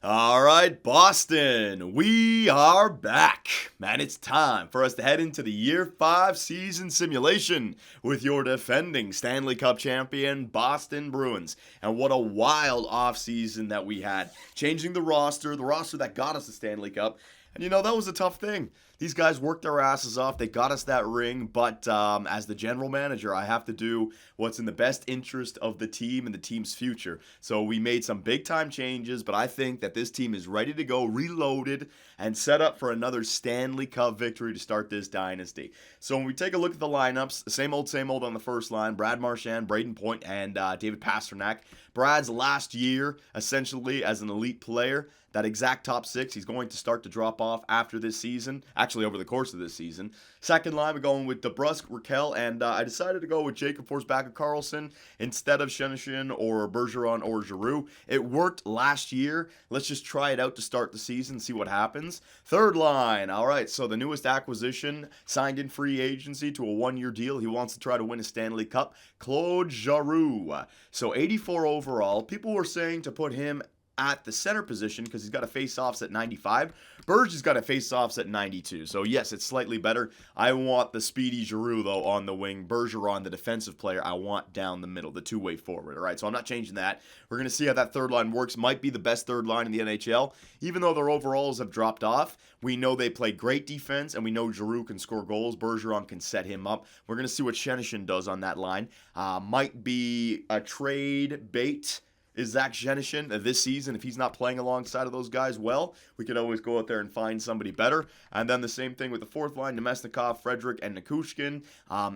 All right, Boston, we are back. Man, it's time for us to head into the Year 5 season simulation with your defending Stanley Cup champion, Boston Bruins. And what a wild offseason that we had. Changing the roster that got us the Stanley Cup. And that was a tough thing. These guys worked their asses off. They got us that ring. But as the general manager, I have to do what's in the best interest of the team and the team's future. So we made some big-time changes, but I think that this team is ready to go, reloaded, and set up for another Stanley Cup victory to start this dynasty. So when we take a look at the lineups, same old on the first line. Brad Marchand, Braden Point, and David Pastrnak. Brad's last year, essentially, as an elite player. That exact top six, he's going to start to drop off after this season. Actually, over the course of this season. Second line, we're going with DeBrusk, Raquel, and I decided to go with Jacob Forsback Carlson instead of Shenishin or Bergeron or Giroux. It worked last year. Let's just try it out to start the season, see what happens. Third line, all right, so the newest acquisition, signed in free agency to a one-year deal. He wants to try to win a Stanley Cup. Claude Giroux. So 84 overall. People were saying to put him at the center position because he's got a face-offs at 95. Burge has got a face-offs at 92. So yes, it's slightly better. I want the speedy Giroux, though, on the wing. Bergeron, the defensive player, I want down the middle, the two-way forward. All right, so I'm not changing that. We're going to see how that third line works. Might be the best third line in the NHL. Even though their overalls have dropped off, we know they play great defense, and we know Giroux can score goals. Bergeron can set him up. We're going to see what Shenishin does on that line. Might be a trade bait. Is Zach Shenishin this season, if he's not playing alongside of those guys well, we could always go out there and find somebody better. And then the same thing with the fourth line, Nemesnikov, Frederick, and Nikushkin.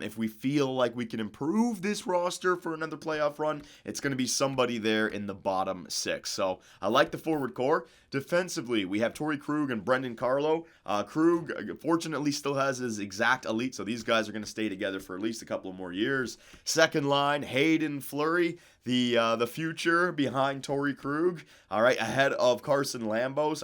If we feel like we can improve this roster for another playoff run, it's going to be somebody there in the bottom six. So I like the forward core. Defensively, we have Torrey Krug and Brendan Carlo. Krug, fortunately, still has his exact elite, so these guys are going to stay together for at least a couple of more years. Second line, Hayden Fleury, the future behind Torrey Krug. All right, ahead of Carson Lambos.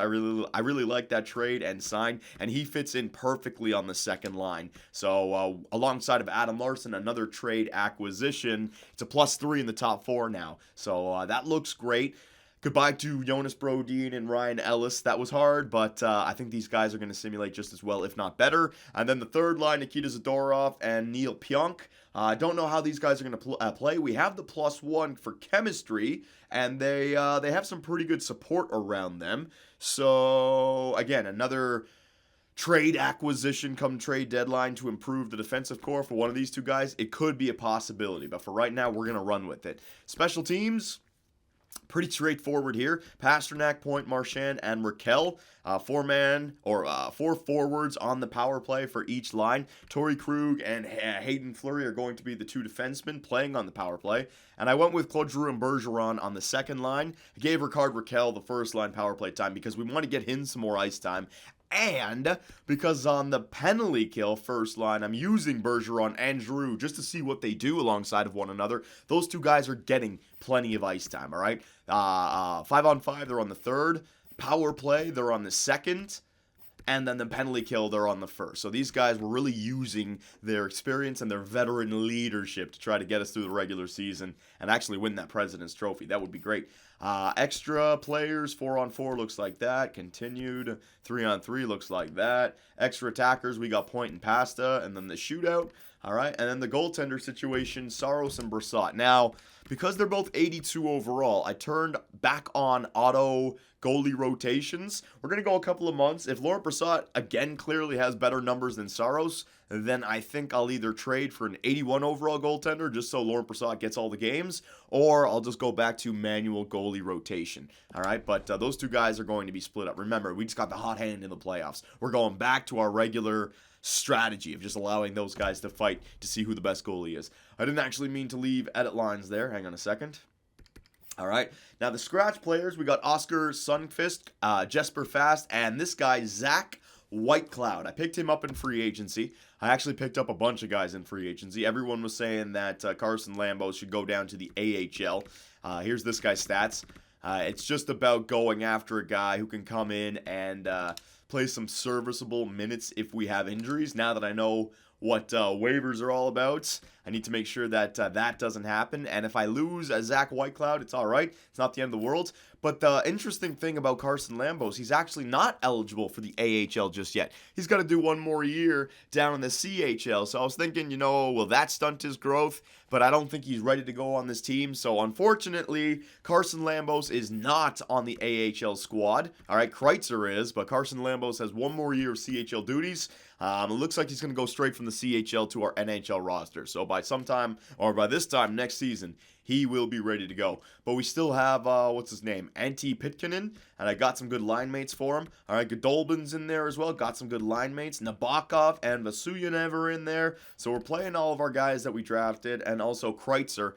I really like that trade and sign, and he fits in perfectly on the second line. So alongside of Adam Larson, another trade acquisition. It's a +3 in the top four now. So that looks great. Goodbye to Jonas Brodin and Ryan Ellis. That was hard, but I think these guys are going to simulate just as well, if not better. And then the third line, Nikita Zadorov and Neil Pionk. I don't know how these guys are going to play. We have the +1 for chemistry, and they have some pretty good support around them. So, again, another trade acquisition come trade deadline to improve the defensive core for one of these two guys. It could be a possibility, but for right now, we're going to run with it. Special teams. Pretty straightforward here. Pastrnak, Point, Marchand, and Raquel. Four forwards on the power play for each line. Torrey Krug and Hayden Fleury are going to be the two defensemen playing on the power play. And I went with Claude Giroux and Bergeron on the second line. I gave Ricard Raquel the first line power play time because we want to get him some more ice time. And because on the penalty kill first line, I'm using Bergeron and Giroux just to see what they do alongside of one another. Those two guys are getting plenty of ice time, all right? 5-on-5, they're on the third. Power play, they're on the second. And then the penalty kill, they're on the first. So these guys were really using their experience and their veteran leadership to try to get us through the regular season and actually win that President's Trophy. That would be great. Extra players, 4-on-4 looks like that. Continued, 3-on-3 looks like that. Extra attackers, we got Point and Pasta. And then the shootout. All right, and then the goaltender situation, Saros and Brassard. Now, because they're both 82 overall, I turned back on auto goalie rotations. We're going to go a couple of months. If Laurent Brassard, again, clearly has better numbers than Saros, then I think I'll either trade for an 81 overall goaltender just so Laurent Brassard gets all the games, or I'll just go back to manual goalie rotation. All right, but those two guys are going to be split up. Remember, we just got the hot hand in the playoffs. We're going back to our regular strategy of just allowing those guys to fight to see who the best goalie is. I didn't actually mean to leave edit lines there. Hang on a second. All right. Now, the scratch players, we got Oscar Sundqvist, Jesper Fast, and this guy, Zach Whitecloud. I picked him up in free agency. I actually picked up a bunch of guys in free agency. Everyone was saying that Carson Lambos should go down to the AHL. Here's this guy's stats. It's just about going after a guy who can come in and play some serviceable minutes if we have injuries. Now that I know what waivers are all about, I need to make sure that that doesn't happen. And if I lose Zach Whitecloud, it's all right. It's not the end of the world. But the interesting thing about Carson Lambos, he's actually not eligible for the AHL just yet. He's got to do one more year down in the CHL. So I was thinking, will that stunt his growth? But I don't think he's ready to go on this team. So unfortunately, Carson Lambos is not on the AHL squad. All right, Kreitzer is, but Carson Lambos has one more year of CHL duties. It looks like he's going to go straight from the CHL to our NHL roster. So by this time next season, he will be ready to go. But we still have, what's his name? Antti Pitkinen. And I got some good line mates for him. All right, Godolbin's in there as well. Got some good line mates. Nabokov and Vasuyanev are in there. So we're playing all of our guys that we drafted. And also Kreitzer.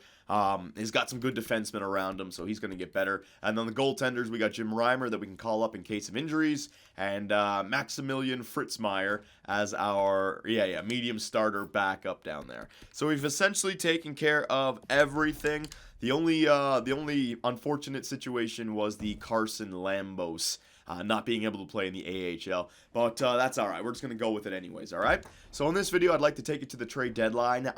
He's got some good defensemen around him, so he's going to get better. And then the goaltenders, we got Jim Reimer that we can call up in case of injuries. And Maximilian Fritzmeier as our, medium starter backup down there. So we've essentially taken care of everything. The only unfortunate situation was the Carson Lambos not being able to play in the AHL. But that's all right. We're just going to go with it anyways, all right? So in this video, I'd like to take it to the trade deadline.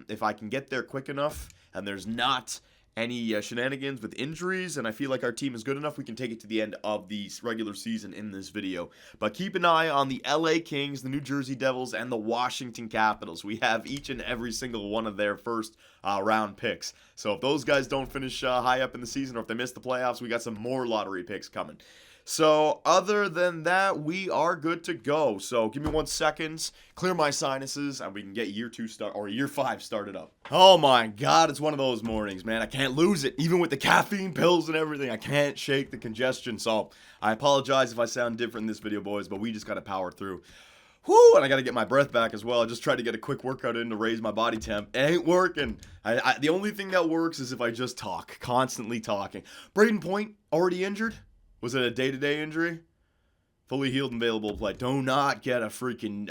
If I can get there quick enough and there's not any shenanigans with injuries, and I feel like our team is good enough, we can take it to the end of the regular season in this video. But keep an eye on the LA Kings, the New Jersey Devils, and the Washington Capitals. We have each and every single one of their first round picks. So if those guys don't finish high up in the season, or if they miss the playoffs, we got some more lottery picks coming. So other than that, we are good to go. So give me 1 second, clear my sinuses, and we can get year 5 started up. Oh my God, it's one of those mornings, man. I can't lose it. Even with the caffeine pills and everything, I can't shake the congestion. So I apologize if I sound different in this video, boys, but we just got to power through. Whoo, and I got to get my breath back as well. I just tried to get a quick workout in to raise my body temp. It ain't working. The only thing that works is if I just talk, constantly talking. Braden Point, already injured? Was it a day-to-day injury? Fully healed and available to play. Do not get a freaking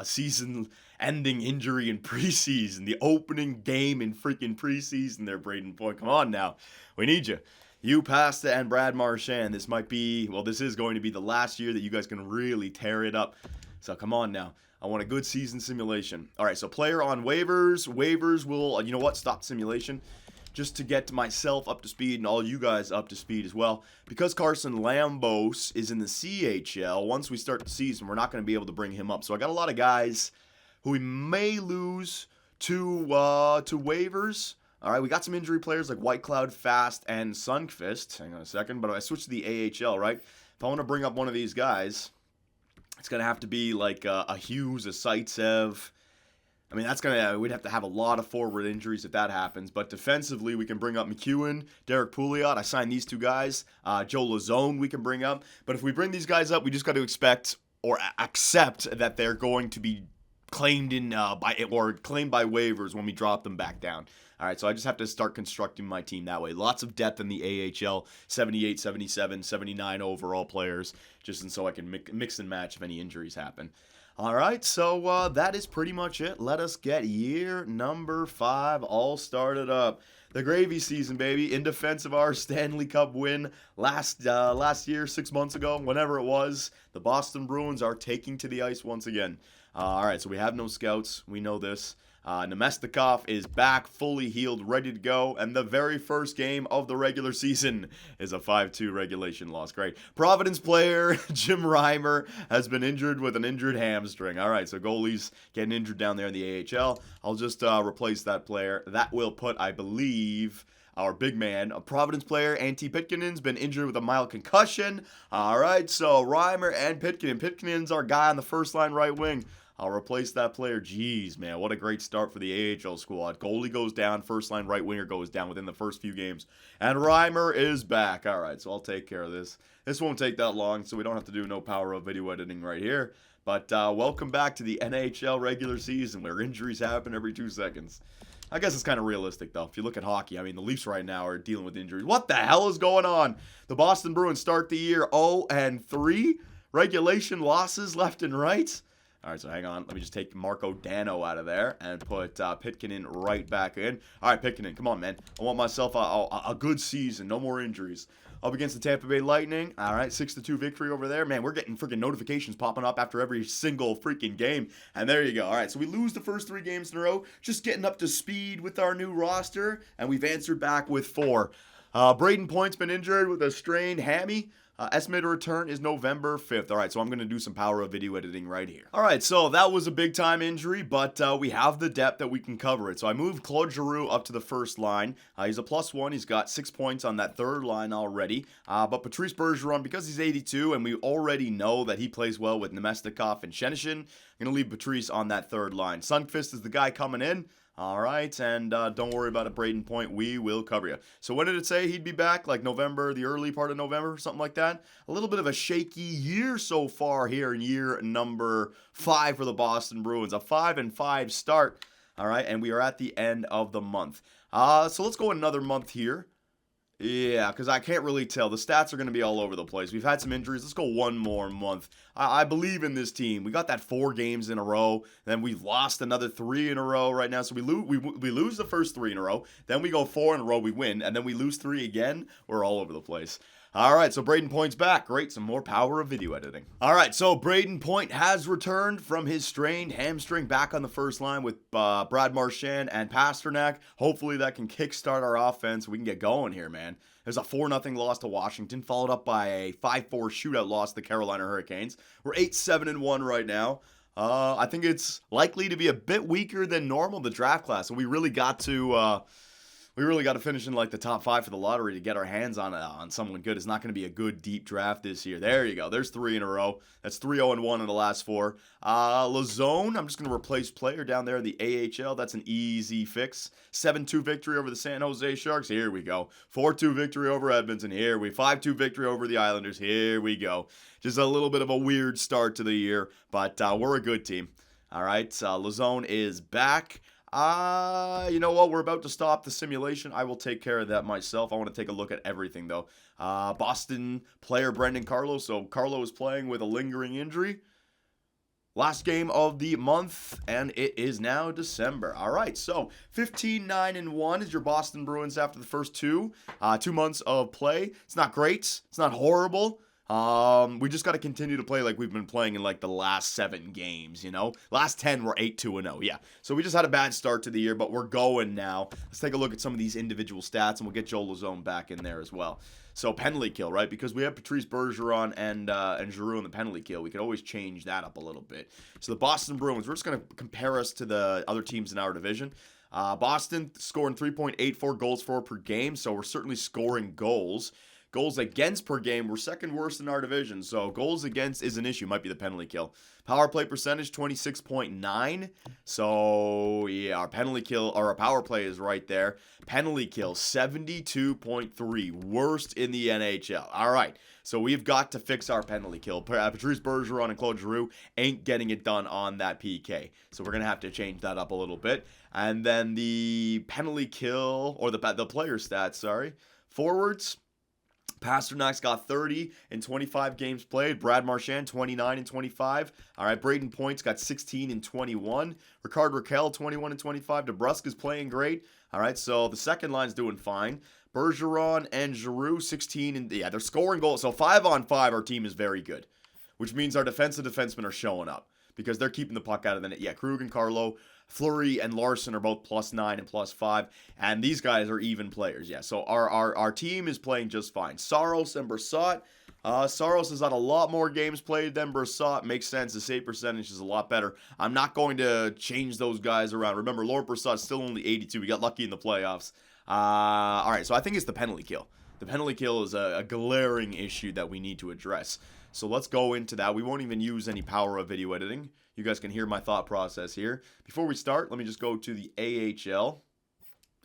season-ending injury in preseason. The opening game in freaking preseason there, Braden Point. Come on now. We need you. You, Pasta, and Brad Marchand. This is going to be the last year that you guys can really tear it up. So come on now. I want a good season simulation. All right, so player on waivers. Waivers will, you know what? Stop simulation. Just to get myself up to speed and all you guys up to speed as well. Because Carson Lambos is in the CHL, once we start the season, we're not going to be able to bring him up. So I got a lot of guys who we may lose to waivers. All right, we got some injury players like Whitecloud, Fast, and Sundqvist. Hang on a second, but I switched to the AHL, right? If I want to bring up one of these guys, it's going to have to be like a Hughes, a Zaitsev. I mean, we'd have to have a lot of forward injuries if that happens. But defensively, we can bring up McEwen, Derek Pouliot. I signed these two guys. Joe Lazone we can bring up. But if we bring these guys up, we just got to expect or accept that they're going to be claimed by waivers when we drop them back down. All right, so I just have to start constructing my team that way. Lots of depth in the AHL, 78, 77, 79 overall players, just so I can mix and match if any injuries happen. All right, so that is pretty much it. Let us get year number 5 all started up. The gravy season, baby, in defense of our Stanley Cup win last year, 6 months ago, whenever it was. The Boston Bruins are taking to the ice once again. All right, so we have no scouts. We know this. Nemestikov is back, fully healed, ready to go, and the very first game of the regular season is a 5-2 regulation loss. Great. Providence player Jim Reimer has been injured with an injured hamstring. All right, so goalies getting injured down there in the AHL. I'll just replace that player. That will put, I believe, our big man, a Providence player, Antti Pitkinen's been injured with a mild concussion. All right, so Reimer and Pitkinen. Pitkinen's our guy on the first line right wing. I'll replace that player. Jeez, man, what a great start for the AHL squad. Goalie goes down, first line right winger goes down within the first few games. And Reimer is back. All right, so I'll take care of this. This won't take that long, so we don't have to do no power of video editing right here. But welcome back to the NHL regular season where injuries happen every 2 seconds. I guess it's kind of realistic, though. If you look at hockey, I mean, the Leafs right now are dealing with injuries. What the hell is going on? The Boston Bruins start the year 0-3. Regulation losses left and right. All right, so hang on. Let me just take Marco Dano out of there and put Pitkinen right back in. All right, Pitkinen, come on, man. I want myself a good season. No more injuries. up against the Tampa Bay Lightning. All right, 6-2 victory over there. Man, we're getting freaking notifications popping up after every single freaking game. And there you go. All right, so we lose the first 3 games in a row. Just getting up to speed with our new roster, and we've answered back with 4. Braden Point's been injured with a strained hammy. Estimated return is November 5th. All right, so I'm going to do some power of video editing right here. All right, so that was a big-time injury, but we have the depth that we can cover it. So I moved Claude Giroux up to the first line. He's a +1. He's got 6 points on that third line already. But Patrice Bergeron, because he's 82, and we already know that he plays well with Nemestikov and Shenishin, I'm going to leave Patrice on that third line. Sundqvist is the guy coming in. All right, and don't worry about a Braden Point. We will cover you. So when did it say he'd be back? Like November, the early part of November, something like that? A little bit of a shaky year so far here in year number 5 for the Boston Bruins. A 5-5 start. All right, and we are at the end of the month. So let's go another month here. Yeah, because I can't really tell. The stats are going to be all over the place. We've had some injuries. Let's go one more month. I believe in this team. We got that 4 games in a row. Then we've lost another 3 in a row right now. So we lose the first 3 in a row. Then we go 4 in a row. We win. And then we lose 3 again. We're all over the place. All right, so Braden Point's back. Great, some more power of video editing. All right, so Braden Point has returned from his strained hamstring, back on the first line with Brad Marchand and Pasternak. Hopefully that can kickstart our offense. We can get going here, man. There's a 4-0 loss to Washington, followed up by a 5-4 shootout loss to the Carolina Hurricanes. We're 8-7-1 right now. I think it's likely to be a bit weaker than normal, the draft class. So we really got to finish in like the top 5 for the lottery to get our hands on someone good. It's not going to be a good deep draft this year. There you go. There's 3 in a row. That's 3-0-1 in the last 4. Lazone, I'm just going to replace player down there in the AHL. That's an easy fix. 7-2 victory over the San Jose Sharks. Here we go. 4-2 victory over Edmonton. 5-2 victory over the Islanders. Here we go. Just a little bit of a weird start to the year, but we're a good team. All right, Lazone is back. You know what? We're about to stop the simulation. I will take care of that myself. I want to take a look at everything, though. Boston player Brendan Carlo. So Carlo is playing with a lingering injury. Last game of the month, and it is now December. All right, so 15-9-1 is your Boston Bruins after the first 2 months of play. It's not great. It's not horrible. We just got to continue to play like we've been playing in like the last 7 games, you know? Last 10 were 8-2-0, yeah. So we just had a bad start to the year, but we're going now. Let's take a look at some of these individual stats, and we'll get Joel Lazone back in there as well. So penalty kill, right? Because we have Patrice Bergeron and Giroux in the penalty kill. We could always change that up a little bit. So the Boston Bruins, we're just going to compare us to the other teams in our division. Boston scoring 3.84 goals for per game, so we're certainly scoring goals. Goals against per game, we're second worst in our division, so goals against is an issue. Might be the penalty kill. Power play percentage, 26.9. So, yeah, our penalty kill, or our power play is right there. Penalty kill, 72.3. Worst in the NHL. All right, so we've got to fix our penalty kill. Patrice Bergeron and Claude Giroux ain't getting it done on that PK. So we're going to have to change that up a little bit. And then the penalty kill, or the player stats, sorry. Forwards. Pasternak's got 30 in 25 games played. Brad Marchand, 29 in 25. All right, Braden Point's got 16 in 21. Ricard Raquel, 21 in 25. DeBrusk's playing great. All right, so the second line's doing fine. Bergeron and Giroux, 16 and yeah, they're scoring goals. So 5-on-5, our team is very good, which means our defensive defensemen are showing up because they're keeping the puck out of the net. Yeah, Krug and Carlo, Fleury and Larson are both +9 and +5, and these guys are even players. Yeah, so our team is playing just fine. Saros and Brassard. Saros has had a lot more games played than Brassard. Makes sense. The save percentage is a lot better. I'm not going to change those guys around. Remember, Laurent Brassard's still only 82. We got lucky in the playoffs. All right, so I think it's the penalty kill. The penalty kill is a glaring issue that we need to address. So let's go into that. We won't even use any power of video editing. You guys can hear my thought process here. Before we start, let me just go to the AHL.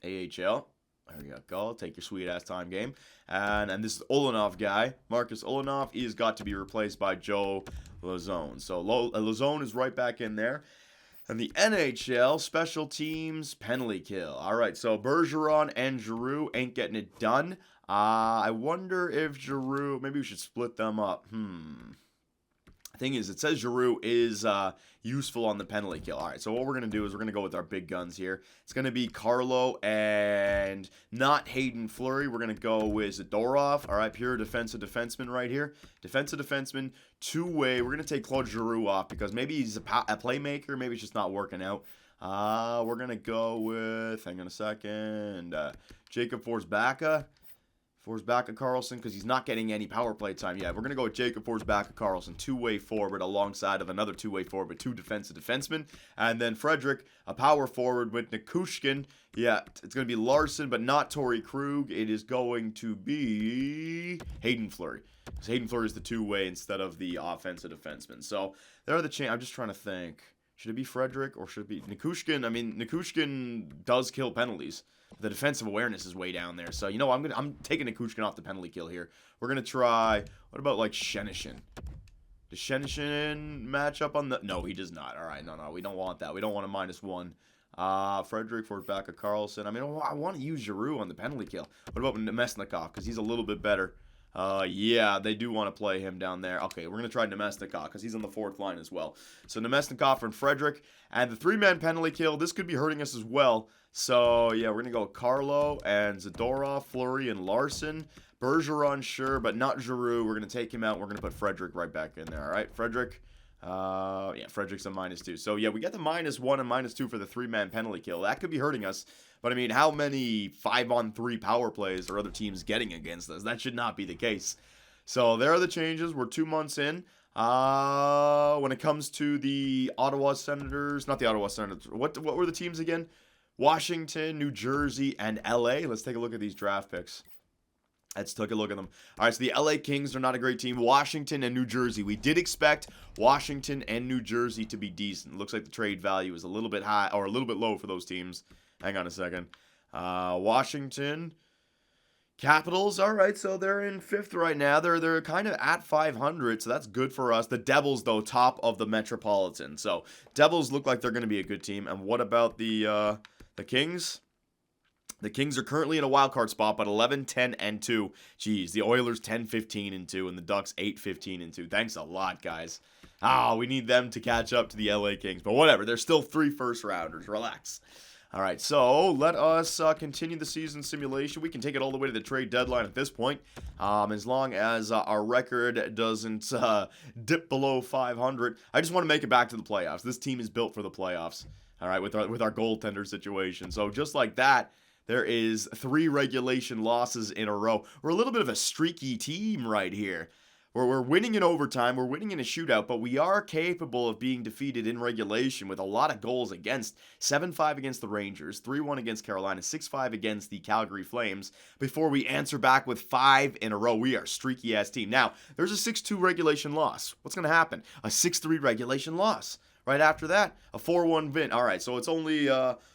AHL. There you go. Take your sweet ass time game. And this is Olenov guy. Marcus Olenov. He has got to be replaced by Joe Lazone. So Lazone is right back in there. And the NHL, special teams, penalty kill. All right, so Bergeron and Giroux ain't getting it done. I wonder if Giroux, maybe we should split them up. Thing is, it says Giroux is useful on the penalty kill. All right, so what we're going to do is we're going to go with our big guns here. It's going to be Carlo and not Hayden Fleury. We're going to go with Zadorov. All right, pure defensive defenseman right here. Defensive defenseman, two-way. We're going to take Claude Giroux off because maybe he's a playmaker. Maybe it's just not working out. We're going to go with, hang on a second, Jacob Forsbacka. Carlson, because he's not getting any power play time. Yeah, we're going to go with Jacob Forsbacka Carlson, two-way forward alongside of another two-way forward with two defensive defensemen. And then Frederick, a power forward with Nikushkin. Yeah, it's going to be Larson, but not Torrey Krug. It is going to be Hayden Fleury. Because Hayden Fleury is the two-way instead of the offensive defenseman. So there are the I'm just trying to think. Should it be Frederick or should it be Nikushkin? I mean, Nikushkin does kill penalties. The defensive awareness is way down there. So, you know, I'm taking Nikushkin off the penalty kill here. We're going to try, what about, like, Shenishin? Does Shenishin match up on the... No, he does not. All right, no, we don't want that. We don't want a -1. Frederick, Forsbacka, Carlson. I mean, I want to use Giroux on the penalty kill. What about Nemesnikov? Because he's a little bit better. Yeah, they do want to play him down there. Okay, we're going to try Nemesnikov because he's on the fourth line as well. So Nemesnikov and Frederick. And the three-man penalty kill, this could be hurting us as well. So, yeah, we're going to go with Carlo and Zadorov, Fleury, and Larson. Bergeron, sure, but not Giroux. We're going to take him out. We're going to put Frederick right back in there, all right? Frederick, yeah, Frederick's a -2. So, yeah, we get the -1 and -2 for the three-man penalty kill. That could be hurting us. But, I mean, how many 5-on-3 power plays are other teams getting against us? That should not be the case. So, there are the changes. We're 2 months in. When it comes to the Ottawa Senators, not the Ottawa Senators, what were the teams again? Washington, New Jersey, and LA. Let's take a look at these draft picks. Let's take a look at them. All right, so the LA Kings are not a great team. Washington and New Jersey. We did expect Washington and New Jersey to be decent. Looks like the trade value is a little bit high or a little bit low for those teams. Hang on a second. Washington Capitals, all right, so they're in 5th right now. They're kind of at 500, so that's good for us. The Devils, though, top of the Metropolitan. So Devils look like they're going to be a good team. And what about the Kings? The Kings are currently in a wild card spot, but 11, 10, and 2. Jeez, the Oilers 10, 15, and 2, and the Ducks 8, 15, and 2. Thanks a lot, guys. We need them to catch up to the LA Kings, but whatever. They're still 3 first-rounders. Relax. All right, so let us continue the season simulation. We can take it all the way to the trade deadline at this point, as long as our record doesn't dip below 500. I just want to make it back to the playoffs. This team is built for the playoffs, all right, with our goaltender situation. So just like that, there is 3 regulation losses in a row. We're a little bit of a streaky team right here. We're winning in overtime, we're winning in a shootout, but we are capable of being defeated in regulation with a lot of goals against. 7-5 against the Rangers, 3-1 against Carolina, 6-5 against the Calgary Flames, before we answer back with 5 in a row. We are a streaky-ass team. Now, there's a 6-2 regulation loss. What's going to happen? A 6-3 regulation loss. Right after that, a 4-1 win. All right, so it's only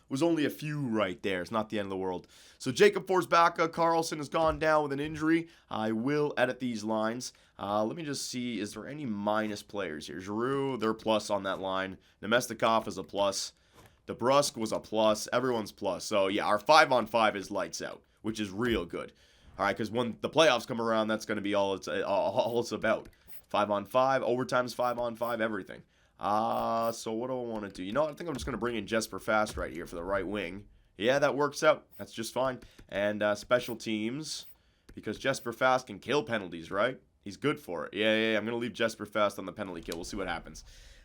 was only a few right there. It's not the end of the world. So Jacob Forsbacka Carlson has gone down with an injury. I will edit these lines. Let me just see, is there any minus players here? Giroux, they're plus on that line. Nemesnikov is a plus. DeBrusk was a plus. Everyone's plus. So, yeah, our 5-on-5 is lights out, which is real good. All right, because when the playoffs come around, that's going to be all it's about. 5-on-5, overtime's 5-on-5, everything. So what do I want to do? You know, I think I'm just going to bring in Jesper Fast right here for the right wing. Yeah, that works out. That's just fine. And special teams, because Jesper Fast can kill penalties, right? He's good for it. Yeah. I'm going to leave Jesper Fast on the penalty kill. We'll see what happens.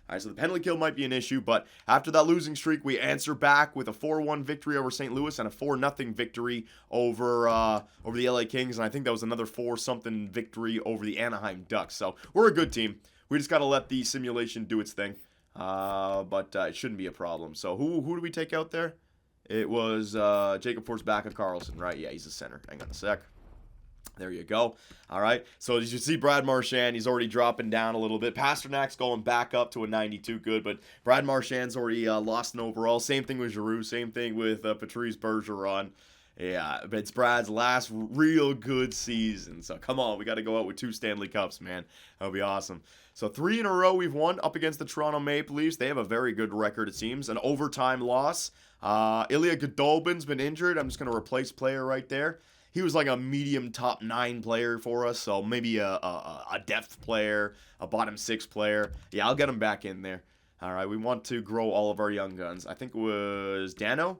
All right, so the penalty kill might be an issue, but after that losing streak, we answer back with a 4-1 victory over St. Louis and a 4-0 victory over the LA Kings, and I think that was another 4-something victory over the Anaheim Ducks. So we're a good team. We just got to let the simulation do its thing, but it shouldn't be a problem. So who do we take out there? It was Jacob Forsbacka Carlson, right? Yeah, he's a center. Hang on a sec. There you go. All right. So as you see, Brad Marchand, he's already dropping down a little bit. Pasternak's going back up to a 92 good, but Brad Marchand's already lost an overall. Same thing with Giroux. Same thing with Patrice Bergeron. Yeah, but it's Brad's last real good season. So come on, we got to go out with 2 Stanley Cups, man. That would be awesome. So 3 in a row we've won up against the Toronto Maple Leafs. They have a very good record, it seems. An overtime loss. Ilya Godolbin's been injured. I'm just going to replace player right there. He was like a medium top 9 player for us, so maybe a depth player, a bottom 6 player. Yeah, I'll get him back in there. All right, we want to grow all of our young guns. I think it was Dano.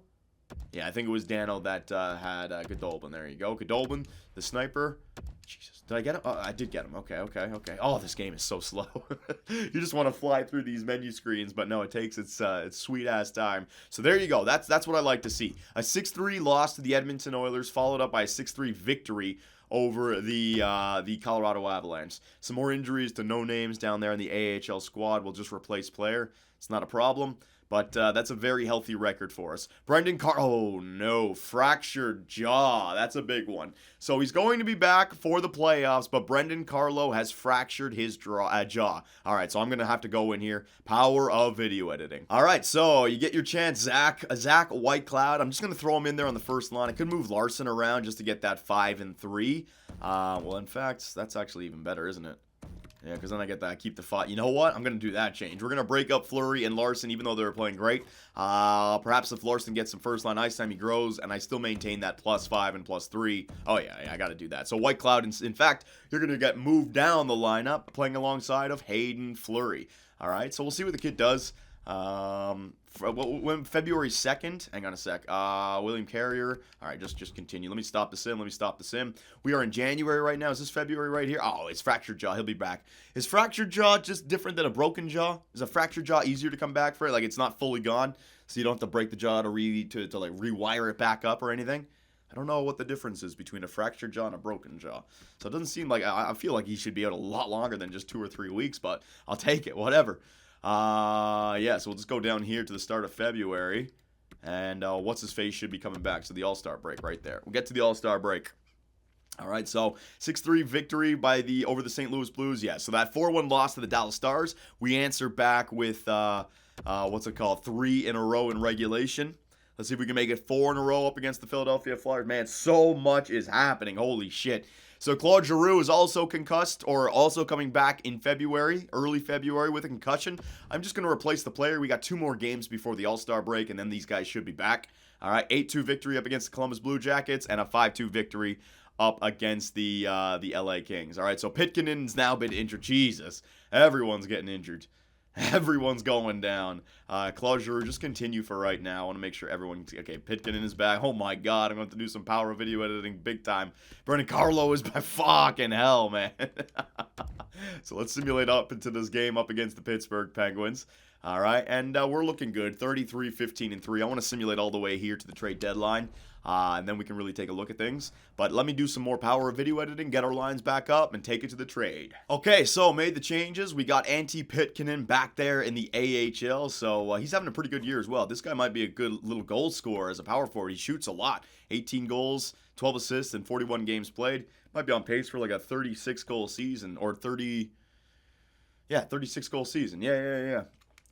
Yeah, I think it was Dano that had Godolphin. There you go. Godolphin, the sniper. Jesus, did I get him? Oh, I did get him. Okay. Oh, this game is so slow. You just want to fly through these menu screens, but no, it takes its sweet-ass time. So there you go. That's what I like to see. A 6-3 loss to the Edmonton Oilers, followed up by a 6-3 victory over the Colorado Avalanche. Some more injuries to no names down there in the AHL squad. We'll just replace player. It's not a problem. But that's a very healthy record for us. Oh no, fractured jaw. That's a big one. So he's going to be back for the playoffs, but Brendan Carlo has fractured his jaw. All right, so I'm going to have to go in here. Power of video editing. All right, so you get your chance, Zach Whitecloud. I'm just going to throw him in there on the first line. I could move Larson around just to get that 5-3. Well, in fact, that's actually even better, isn't it? Yeah, because then I get that. Keep the fight. You know what? I'm going to do that change. We're going to break up Fleury and Larson, even though they were playing great. Perhaps if Larson gets some first-line ice time, he grows, and I still maintain that +5 and +3. Oh, yeah, I got to do that. So Whitecloud, in fact, you're going to get moved down the lineup, playing alongside of Hayden Fleury. All right, so we'll see what the kid does. When February 2nd, hang on a sec, William Carrier, all right, just continue. Let me stop the sim, We are in January right now. Is this February right here? Oh, it's fractured jaw. He'll be back. Is fractured jaw just different than a broken jaw? Is a fractured jaw easier to come back for it? Like, it's not fully gone, so you don't have to break the jaw to like rewire it back up or anything? I don't know what the difference is between a fractured jaw and a broken jaw. So it doesn't seem like, I feel like he should be out a lot longer than just 2 or 3 weeks, but I'll take it, whatever. Yeah, so we'll just go down here to the start of February, and what's-his-face should be coming back, so the All-Star break right there. We'll get to the All-Star break. All right, so 6-3 victory over the St. Louis Blues. Yeah, so that 4-1 loss to the Dallas Stars, we answer back with, 3 in a row in regulation. Let's see if we can make it 4 in a row up against the Philadelphia Flyers. Man, so much is happening. Holy shit. So Claude Giroux is also concussed, or also coming back in February, early February with a concussion. I'm just going to replace the player. We got 2 more games before the All-Star break, and then these guys should be back. All right, 8-2 victory up against the Columbus Blue Jackets, and a 5-2 victory up against the LA Kings. All right, so Pitkinen's now been injured. Jesus, everyone's getting injured. Everyone's going down. Claude Giroux, just continue for right now. I want to make sure everyone... Okay, Pitkinen is back. Oh my god, I'm going to have to do some power video editing big time. Brendan Carlo is by fucking hell, man. So let's simulate up into this game up against the Pittsburgh Penguins. All right, and we're looking good. 33, 15, and 3. I want to simulate all the way here to the trade deadline. And then we can really take a look at things. But let me do some more power video editing, get our lines back up, and take it to the trade. Okay, so made the changes. We got Antti Pitkinen back there in the AHL, so he's having a pretty good year as well. This guy might be a good little goal scorer as a power forward. He shoots a lot. 18 goals, 12 assists, and 41 games played. Might be on pace for like a 36-goal season, or 36-goal season. Yeah.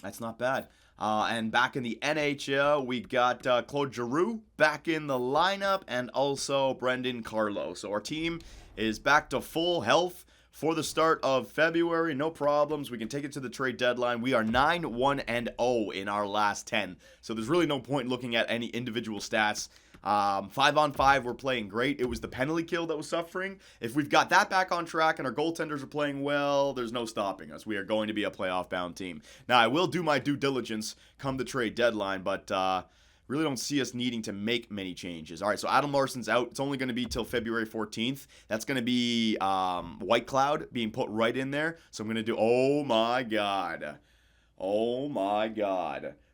That's not bad. And back in the NHL, we got Claude Giroux back in the lineup, and also Brendan Carlo. So our team is back to full health for the start of February. No problems. We can take it to the trade deadline. We are 9-1-0 in our last 10. So there's really no point looking at any individual stats. 5-on-5, we're playing great. It was the penalty kill that was suffering. If we've got that back on track and our goaltenders are playing well, there's no stopping us. We are going to be a playoff-bound team. Now, I will do my due diligence come the trade deadline, but really don't see us needing to make many changes. All right, so Adam Larson's out. It's only going to be till February 14th. That's going to be Whitecloud being put right in there. So I'm going to do, oh my God.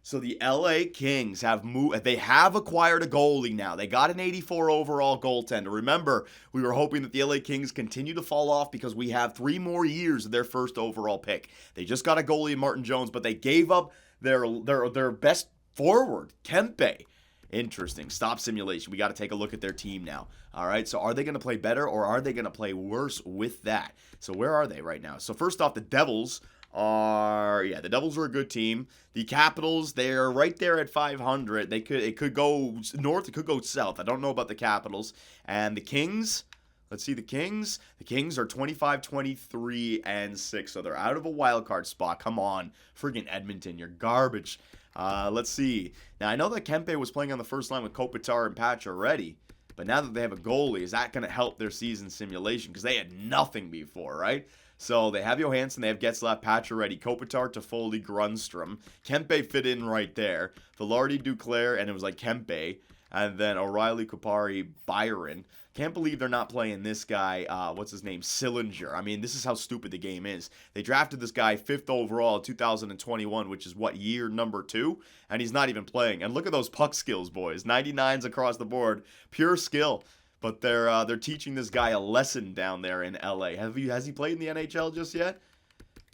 So the LA Kings have moved. They have acquired a goalie now. They got an 84 overall goaltender. Remember, we were hoping that the LA Kings continue to fall off because we have 3 more years of their first overall pick. They just got a goalie in Martin Jones, but they gave up their best forward, Kempe. Interesting. Stop simulation. We got to take a look at their team now. All right, so are they going to play better or are they going to play worse with that? So where are they right now? So first off, the Devils are a good team. The Capitals, they're right there at 500. It could go north, it could go south. I don't know about the Capitals. And the Kings, let's see the Kings. The Kings are 25, 23, and 6. So they're out of a wild card spot. Come on, friggin' Edmonton, you're garbage. Let's see. Now I know that Kempe was playing on the first line with Kopitar and Patch already. But now that they have a goalie, is that going to help their season simulation? Because they had nothing before, right? So they have Johansson, they have Getzlaf, Pacioretty, Kopitar, Toffoli, Grundstrom. Kempe fit in right there. Velarde, Duclair, and it was like Kempe. And then O'Reilly, Kupari, Byron. Can't believe they're not playing this guy, what's his name, Sillinger. I mean, this is how stupid the game is. They drafted this guy 5th overall in 2021, which is what, year number 2? And he's not even playing. And look at those puck skills, boys. 99s across the board. Pure skill. But they're teaching this guy a lesson down there in LA. Has he played in the NHL just yet?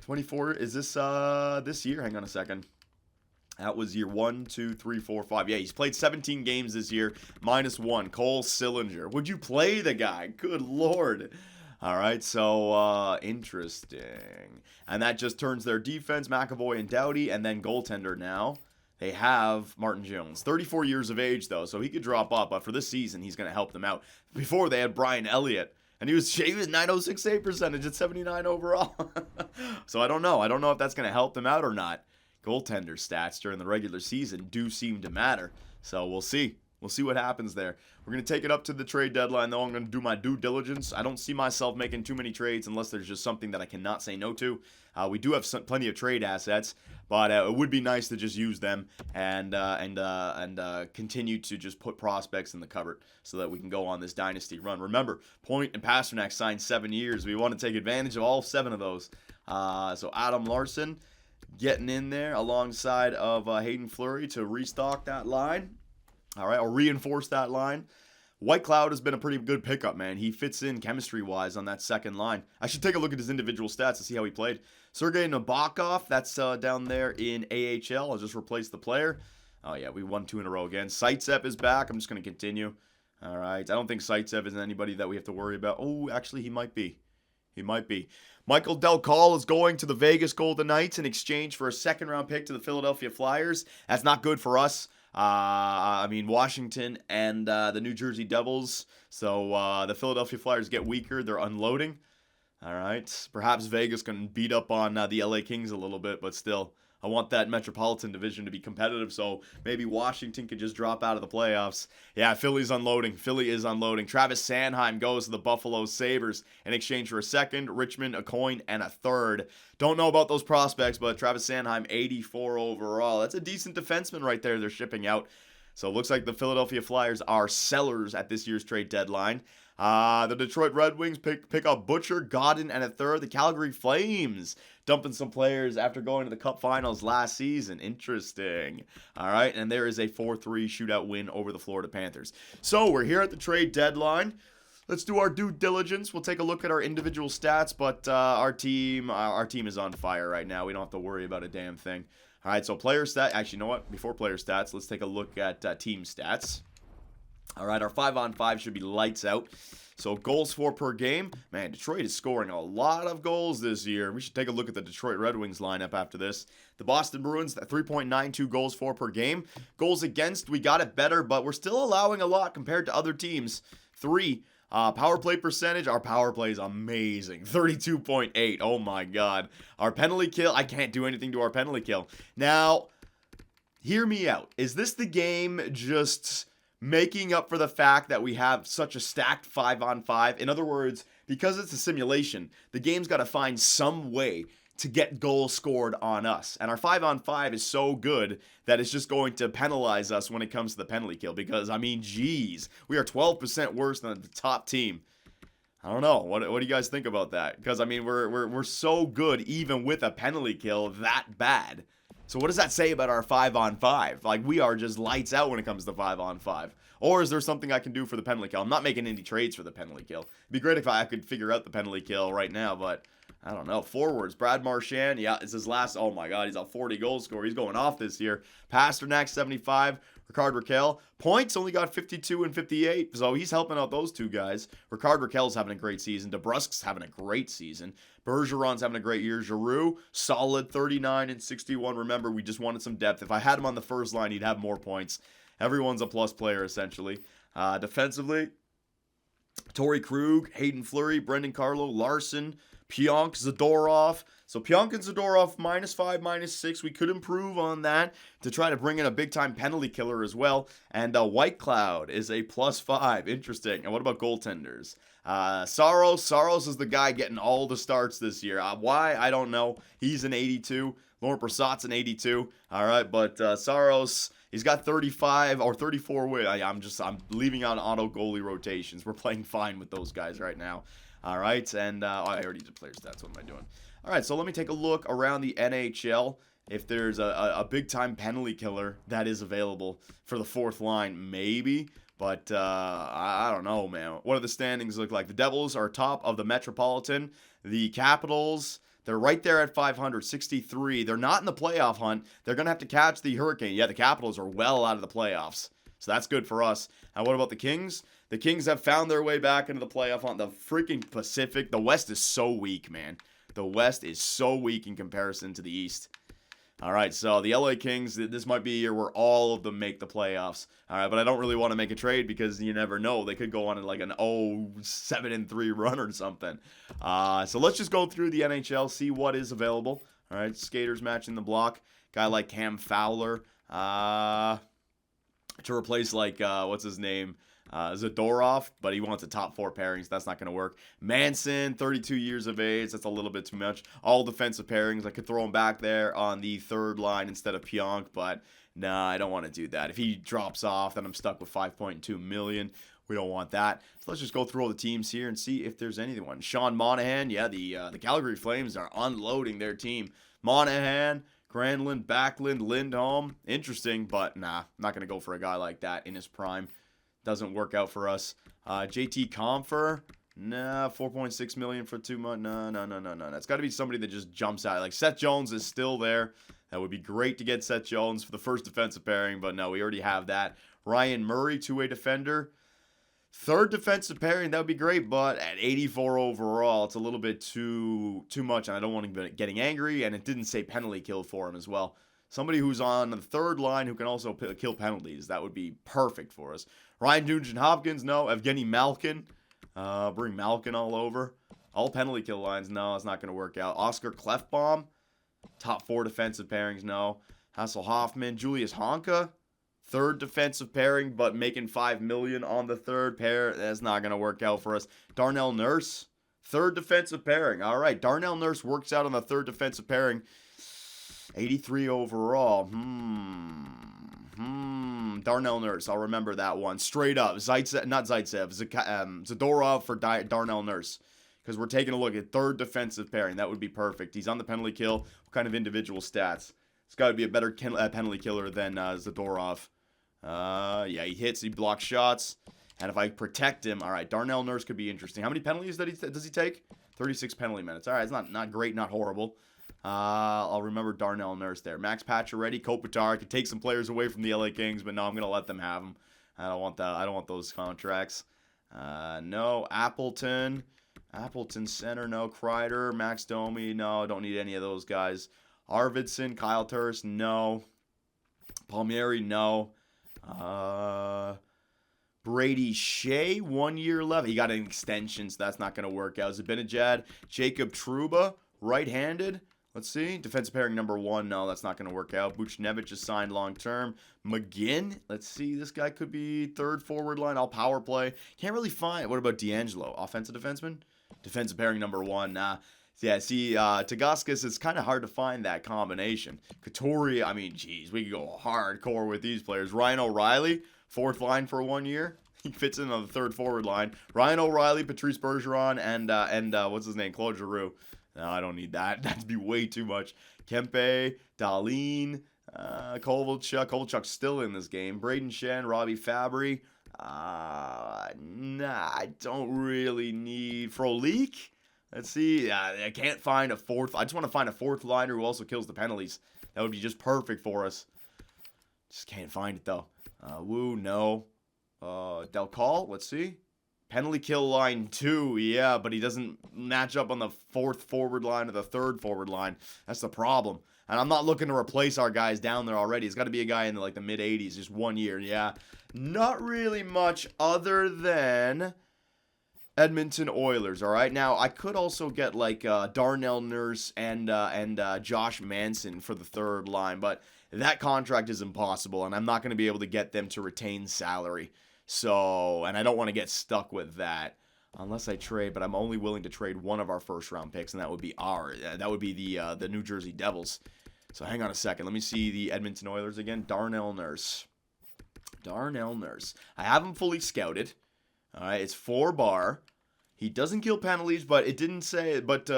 24, is this year? Hang on a second. That was year 1, 2, 3, 4, 5. Yeah, he's played 17 games this year. -1. Cole Sillinger. Would you play the guy? Good Lord. All right, so interesting. And that just turns their defense, McAvoy and Doughty, and then goaltender now. They have Martin Jones. 34 years of age, though, so he could drop up. But for this season, he's going to help them out. Before, they had Brian Elliott. And he was 906 save percentage at 79 overall. So I don't know. I don't know if that's going to help them out or not. Goaltender stats during the regular season do seem to matter. So we'll see. We'll see what happens there. We're going to take it up to the trade deadline, though. I'm going to do my due diligence. I don't see myself making too many trades unless there's just something that I cannot say no to. We do have plenty of trade assets, but it would be nice to just use them and continue to just put prospects in the cupboard so that we can go on this dynasty run. Remember, Point and Pasternak signed 7 years. We want to take advantage of all 7 of those. So Adam Larson getting in there alongside of Hayden Fleury to restock that line. All right, or reinforce that line. White Cloud has been a pretty good pickup, man. He fits in chemistry-wise on that second line. I should take a look at his individual stats to see how he played. Sergei Nabokov, that's down there in AHL. I'll just replace the player. Oh, yeah, we won 2 in a row again. Zaitsev is back. I'm just going to continue. All right, I don't think Zaitsev is anybody that we have to worry about. Oh, actually, he might be. He might be. Michael Del Call is going to the Vegas Golden Knights in exchange for a second-round pick to the Philadelphia Flyers. That's not good for us. I mean, Washington and the New Jersey Devils. So the Philadelphia Flyers get weaker. They're unloading. All right. Perhaps Vegas can beat up on the LA Kings a little bit, but still, I want that Metropolitan Division to be competitive, so maybe Washington could just drop out of the playoffs. Yeah, Philly's unloading. Philly is unloading. Travis Sanheim goes to the Buffalo Sabres in exchange for a second, Richmond, a coin, and a third. Don't know about those prospects, but Travis Sanheim, 84 overall. That's a decent defenseman right there they're shipping out. So it looks like the Philadelphia Flyers are sellers at this year's trade deadline. The Detroit Red Wings pick up Butcher, Godin, and a third. The Calgary Flames dumping some players after going to the Cup Finals last season. Interesting. All right, and there is a 4-3 shootout win over the Florida Panthers. So we're here at the trade deadline. Let's do our due diligence. We'll take a look at our individual stats, but our team is on fire right now. We don't have to worry about a damn thing. All right, so player stat. Actually, you know what? Before player stats, let's take a look at team stats. All right, our 5-on-5 should be lights out. So goals for per game. Man, Detroit is scoring a lot of goals this year. We should take a look at the Detroit Red Wings lineup after this. The Boston Bruins, 3.92 goals for per game. Goals against, we got it better, but we're still allowing a lot compared to other teams. 3. Power play percentage, our power play is amazing. 32.8. Oh my God. Our penalty kill, I can't do anything to our penalty kill. Now, hear me out. Is this the game just making up for the fact that we have such a stacked 5-on-5? In other words, because it's a simulation, the game's got to find some way to get goals scored on us. And our 5-on-5 is so good that it's just going to penalize us when it comes to the penalty kill. Because, I mean, geez, we are 12% worse than the top team. I don't know. What do you guys think about that? Because, I mean, we're so good even with a penalty kill that bad. So what does that say about our 5-on-5? Like, we are just lights out when it comes to 5-on-5. Or is there something I can do for the penalty kill? I'm not making any trades for the penalty kill. It'd be great if I could figure out the penalty kill right now, but I don't know. Forwards, Brad Marchand, yeah, it's his last, oh my God, he's a 40 goal scorer. He's going off this year. Pasternak, 75. Ricard Raquel. Points only got 52 and 58, so he's helping out those two guys. Ricard Raquel's having a great season. DeBrusk's having a great season. Bergeron's having a great year. Giroux, solid 39 and 61. Remember, we just wanted some depth. If I had him on the first line, he'd have more points. Everyone's a plus player, essentially. Defensively, Torrey Krug, Hayden Fleury, Brendan Carlo, Larson, Pionk, Zadorov. So Pionk and Zadorov, -5, -6. We could improve on that to try to bring in a big-time penalty killer as well. And White Cloud is a +5. Interesting. And what about goaltenders? Saros. Saros is the guy getting all the starts this year. Why? I don't know. He's an 82. Lauren Brassat's an 82. All right, but Saros, he's got 35 or 34 win. I'm leaving out auto goalie rotations. We're playing fine with those guys right now. All right, and I already did player stats. What am I doing? All right, so let me take a look around the NHL. If there's a big-time penalty killer that is available for the fourth line, maybe. But I don't know, man. What do the standings look like? The Devils are top of the Metropolitan. The Capitals, they're right there at 500, 63. They're not in the playoff hunt. They're going to have to catch the Hurricane. Yeah, the Capitals are well out of the playoffs. So that's good for us. And what about the Kings? The Kings have found their way back into the playoff hunt. The freaking Pacific. The West is so weak, man. The West is so weak in comparison to the East. All right, so the LA Kings, this might be a year where all of them make the playoffs. All right, but I don't really want to make a trade because you never know. They could go on like an 7-3 run or something. So let's just go through the NHL, see what is available. All right, skaters matching the block. Guy like Cam Fowler to replace like, what's his name? Zadorov, but he wants a top 4 pairings. That's not going to work. Manson, 32 years of age. That's a little bit too much. All defensive pairings. I could throw him back there on the third line instead of Pionk, but nah, I don't want to do that. If he drops off, then I'm stuck with $5.2 million. We don't want that. So let's just go through all the teams here and see if there's anyone. Sean Monahan, yeah, the Calgary Flames are unloading their team. Monahan, Granlund, Backlund, Lindholm. Interesting, but nah, I'm not going to go for a guy like that in his prime. Doesn't work out for us. JT Compher, nah, $4.6 million for 2 months. No. That's got to be somebody that just jumps out. Like Seth Jones is still there. That would be great to get Seth Jones for the first defensive pairing, but no, we already have that. Ryan Murray, 2-way defender. Third defensive pairing, that would be great, but at 84 overall, it's a little bit too much, and I don't want him getting angry, and it didn't say penalty kill for him as well. Somebody who's on the third line who can also kill penalties. That would be perfect for us. Ryan Nugent-Hopkins, no. Evgeny Malkin. Bring Malkin all over. All penalty kill lines, no. It's not going to work out. Oscar Klefbom. Top 4 defensive pairings, no. Hasselhoffman. Julius Honka. Third defensive pairing, but making $5 million on the third pair. That's not going to work out for us. Darnell Nurse. Third defensive pairing. All right. Darnell Nurse works out on the third defensive pairing. 83 overall. Darnell Nurse. I'll remember that one. Straight up. Zadorov for Darnell Nurse. Because we're taking a look at third defensive pairing. That would be perfect. He's on the penalty kill. What kind of individual stats? It's got to be a better penalty killer than Zadorov. Yeah, he hits. He blocks shots. And if I protect him, all right, Darnell Nurse could be interesting. How many penalties does he take? 36 penalty minutes. All right, it's not great, not horrible. I'll remember Darnell Nurse there. Max Pacioretty, Kopitar. I could take some players away from the LA Kings, but no, I'm going to let them have them. I don't want that. I don't want those contracts. No. Appleton center, no. Kreider, Max Domi, no. Don't need any of those guys. Arvidsson, Kyle Turris, no. Palmieri, no. Brady Shea, 1 year left. He got an extension, so that's not going to work out. Zibanejad, Jacob Trouba, right-handed. Let's see. Defensive pairing number 1. No, that's not going to work out. Buchnevich is signed long-term. McGinn. Let's see. This guy could be third forward line. All power play. Can't really find. What about D'Angelo? Offensive defenseman? Defensive pairing number 1. Nah. Yeah, see, Tagaskis, it's kind of hard to find that combination. Couturier, I mean, geez, we could go hardcore with these players. Ryan O'Reilly, fourth line for 1 year. He fits in on the third forward line. Ryan O'Reilly, Patrice Bergeron, and what's his name? Claude Giroux. No, I don't need that. That'd be way too much. Kempe, Dahlin, Kovalchuk. Kovalchuk's still in this game. Braden Shen, Robbie Fabry. Nah, I don't really need Frolik. Let's see. I can't find a fourth. I just want to find a fourth liner who also kills the penalties. That would be just perfect for us. Just can't find it, though. Woo, no. Del Call, let's see. Penalty kill line 2, yeah, but he doesn't match up on the fourth forward line or the third forward line. That's the problem. And I'm not looking to replace our guys down there already. It's got to be a guy in the mid-80s, just 1 year, yeah. Not really much other than Edmonton Oilers. All right, now I could also get like Darnell Nurse and Josh Manson for the third line, but that contract is impossible, and I'm not going to be able to get them to retain salary. So, and I don't want to get stuck with that unless I trade. But I'm only willing to trade one of our first round picks, and that would be the New Jersey Devils. So hang on a second. Let me see the Edmonton Oilers again. Darnell Nurse. Darnell Nurse. I have him fully scouted. All right, it's 4-bar. He doesn't kill penalties, but it didn't say. But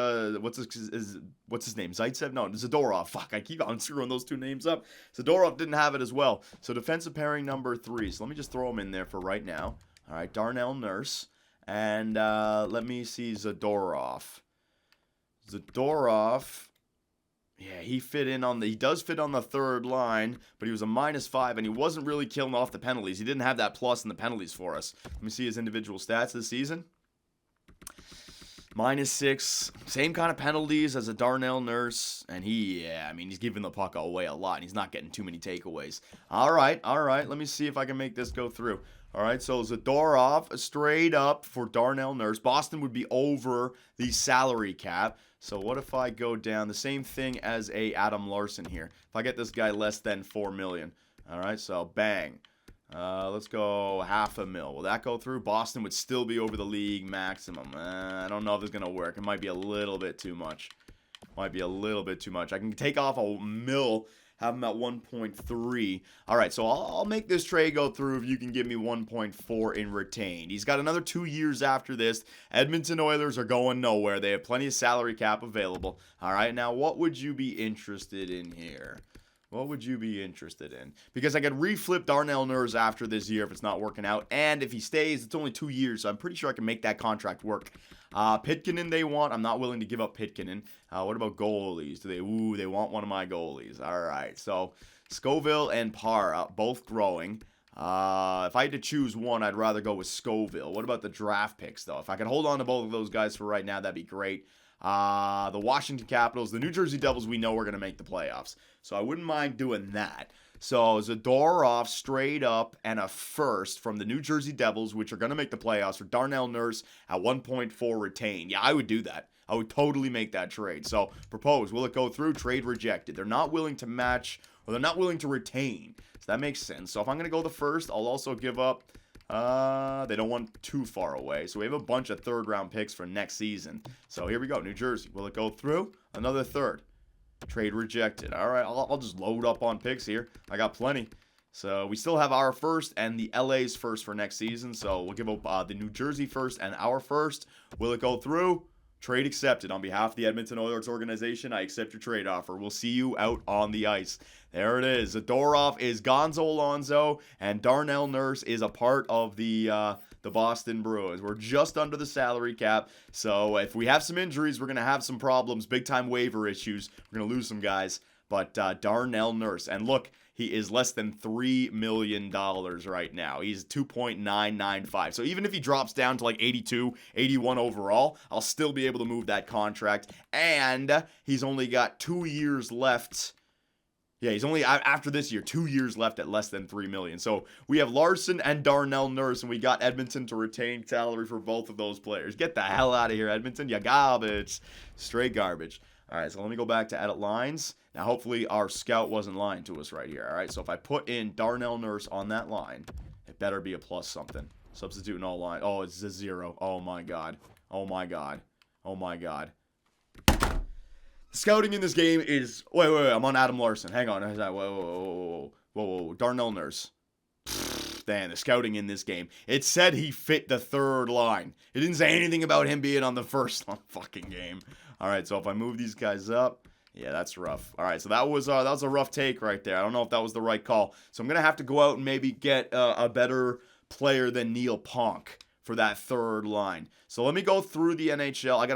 what's his name? Zaitsev? No, Zadorov. Fuck, I keep on screwing those two names up. Zadorov didn't have it as well. So defensive pairing number 3. So let me just throw him in there for right now. All right, Darnell Nurse, and let me see Zadorov. Zadorov. Yeah, he does fit on the third line, but he was a -5, and he wasn't really killing off the penalties. He didn't have that plus in the penalties for us. Let me see his individual stats this season. -6, same kind of penalties as a Darnell Nurse, and he's giving the puck away a lot, and he's not getting too many takeaways. All right, let me see if I can make this go through. All right, so Zadorov straight up for Darnell Nurse. Boston would be over the salary cap. So what if I go down the same thing as a Adam Larson here? If I get this guy less than $4 million. All right, so bang. Let's go $500,000. Will that go through? Boston would still be over the league maximum. I don't know if it's going to work. It might be a little bit too much. I can take off $1 million, have him at 1.3. All right, so I'll make this trade go through if you can give me 1.4 in retained. He's got another 2 years after this. Edmonton Oilers are going nowhere. They have plenty of salary cap available. All right, now what would you be interested in here? What would you be interested in? Because I could reflip Darnell Nurse after this year if it's not working out. And if he stays, it's only 2 years, so I'm pretty sure I can make that contract work. Pitkanen they want. I'm not willing to give up Pitkanen. What about goalies? They want one of my goalies. All right, so Scoville and Parr, both growing. If I had to choose one, I'd rather go with Scoville. What about the draft picks, though? If I could hold on to both of those guys for right now, that'd be great. The Washington Capitals, the New Jersey Devils, we know we're going to make the playoffs. So I wouldn't mind doing that. So Zadorov straight up and a first from the New Jersey Devils, which are going to make the playoffs, for Darnell Nurse at 1.4 retained. Yeah, I would do that. I would totally make that trade. So propose. Will it go through? Trade rejected. They're not willing to match, or they're not willing to retain. So that makes sense. So if I'm going to go the first, I'll also give up. They don't want too far away. So we have a bunch of third-round picks for next season. So here we go. New Jersey. Will it go through? Another third. Trade rejected. All right, I'll just load up on picks here. I got plenty. So we still have our first and the LA's first for next season. So we'll give up the New Jersey first and our first. Will it go through? Trade accepted. On behalf of the Edmonton Oilers organization, I accept your trade offer. We'll see you out on the ice. There it is. Zadorov is Gonzo Alonso, and Darnell Nurse is a part of the Boston Bruins. We're just under the salary cap, so if we have some injuries, we're going to have some problems, big-time waiver issues. We're going to lose some guys, but Darnell Nurse, and look, he is less than $3 million right now. He's 2.995. So even if he drops down to like 82, 81 overall, I'll still be able to move that contract. And he's only got 2 years left. Yeah, he's only, after this year, 2 years left at less than $3 million. So we have Larson and Darnell Nurse, and we got Edmonton to retain salary for both of those players. Get the hell out of here, Edmonton. You garbage. Straight garbage. All right, so let me go back to edit lines. Now, hopefully, our scout wasn't lying to us right here. All right, so if I put in Darnell Nurse on that line, it better be a plus something. Substitute in all lines. Oh, it's a 0. Oh, my God. Oh, my God. Oh, my God. Scouting in this game is... Wait. I'm on Adam Larson. Hang on. Whoa. Darnell Nurse. Man, the scouting in this game. It said he fit the third line. It didn't say anything about him being on the first fucking game. All right, so if I move these guys up... Yeah, that's rough. All right, so that was a rough take right there. I don't know if that was the right call. So I'm going to have to go out and maybe get a better player than Neil Ponk for that third line. So let me go through the NHL. I'm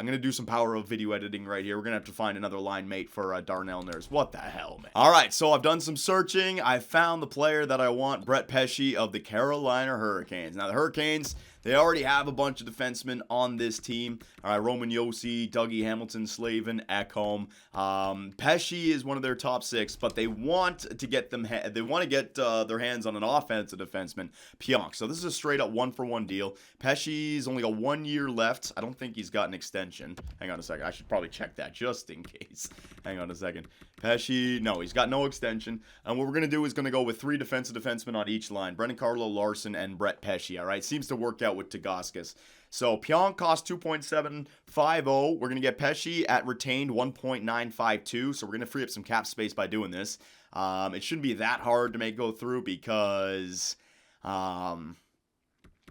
going to do some power of video editing right here. We're going to have to find another line mate for Darnell Nurse. What the hell, man? All right, so I've done some searching. I found the player that I want, Brett Pesce of the Carolina Hurricanes. Now, the Hurricanes, They already have a bunch of defensemen on this team. All right, Roman Josi, Dougie Hamilton, Slavin, Ekholm. Pesci is one of their top 6, but they want to get their hands on an offensive defenseman, Pionk. So this is a straight up 1-for-1 deal. Pesci's only got 1 year left. I don't think he's got an extension. Hang on a second. I should probably check that just in case. Hang on a second. Pesci, no, he's got no extension. And what we're going to do is going to go with 3 defensive defensemen on each line. Brendan Carlo, Larson, and Brett Pesci, all right? Seems to work out with Tagaskis. So Pionk costs 2.750. We're going to get Pesci at retained 1.952. So we're going to free up some cap space by doing this. It shouldn't be that hard to go through because... it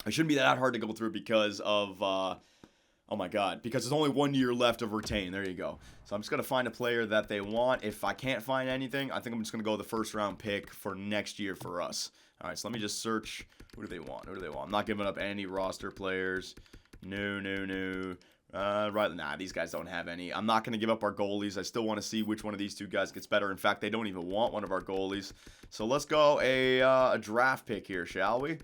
shouldn't be that hard to go through because of... oh my god, because there's only 1 year left of retain. There you go. So I'm just going to find a player that they want. If I can't find anything, I think I'm just going to go with the first round pick for next year for us. All right, so let me just search. Who do they want? I'm not giving up any roster players. No. Right, nah, these guys don't have any. I'm not going to give up our goalies. I still want to see which one of these 2 guys gets better. In fact, they don't even want one of our goalies. So let's go a draft pick here, shall we?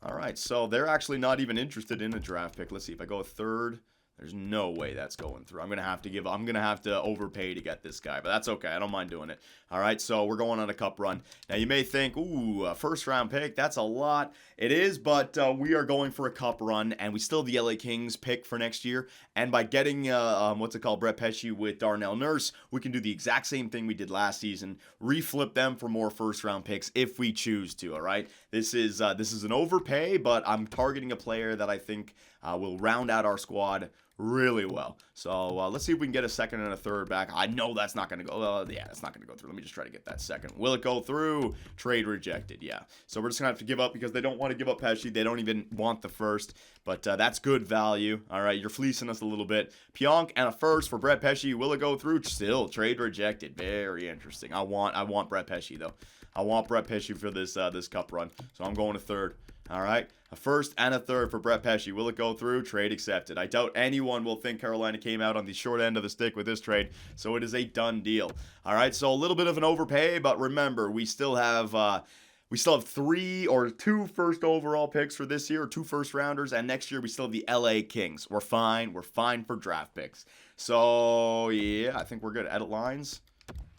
All right, so they're actually not even interested in a draft pick. Let's see, if I go a 3rd, there's no way that's going through. I'm going to have to overpay to get this guy, but that's okay. I don't mind doing it. All right, so we're going on a cup run. Now, you may think, ooh, a first-round pick, that's a lot. It is, but we are going for a cup run, and we still have the LA Kings pick for next year. And by getting, Brett Pesci with Darnell Nurse, we can do the exact same thing we did last season, reflip them for more first-round picks if we choose to, all right? This is an overpay, but I'm targeting a player that I think will round out our squad really well. So let's see if we can get a 2nd and a 3rd back. I know that's not going to go. Yeah, that's not going to go through. Let me just try to get that 2nd. Will it go through? Trade rejected. Yeah. So we're just going to have to give up because they don't want to give up Pesci. They don't even want the 1st. But that's good value. All right, you're fleecing us a little bit. Pionk and a 1st for Brett Pesci. Will it go through? Still trade rejected. Very interesting. I want Brett Pesci though. I want Brett Pesci for this cup run. So I'm going to 3rd. All right, a 1st and a 3rd for Brett Pesci. Will it go through? Trade accepted. I doubt anyone will think Carolina came out on the short end of the stick with this trade, so it is a done deal. All right, so a little bit of an overpay, but remember, we still have 3 or 2 first overall picks for this year, or 2 first rounders, and next year we still have the LA Kings. We're fine for draft picks. So yeah, I think we're good. Edit lines.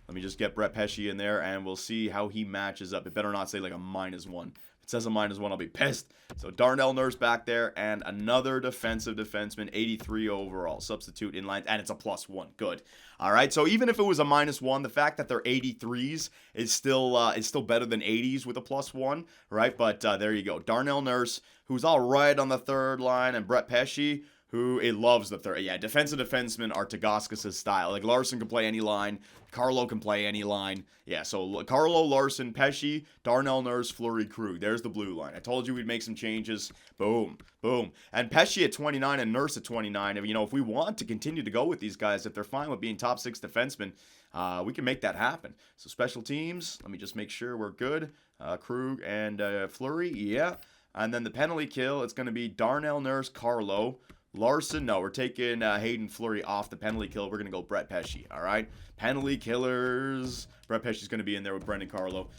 Let me just get Brett Pesci in there, and we'll see how he matches up. It better not say like a -1. If it says a -1, I'll be pissed. So Darnell Nurse back there, and another defensive defenseman, 83 overall. Substitute in lines, and it's a +1. Good. All right, so even if it was a -1, the fact that they're 83s is still better than 80s with a +1, right? But there you go. Darnell Nurse, who's all right on the 3rd line, and Brett Pesci, who it loves the 3rd. Yeah, defensive defensemen are Tagaskis' style. Like, Larson can play any line. Carlo can play any line. Yeah, so Carlo, Larson, Pesci, Darnell Nurse, Fleury, Krug. There's the blue line. I told you we'd make some changes. Boom, boom. And Pesci at 29 and Nurse at 29. If we want to continue to go with these guys, if they're fine with being top 6 defensemen, we can make that happen. So special teams, let me just make sure we're good. Krug and Fleury, yeah. And then the penalty kill, it's going to be Darnell Nurse, Carlo, Larson, no, we're taking Hayden Fleury off the penalty kill. We're going to go Brett Pesci, all right? Penalty killers. Brett Pesci's going to be in there with Brendan Carlo.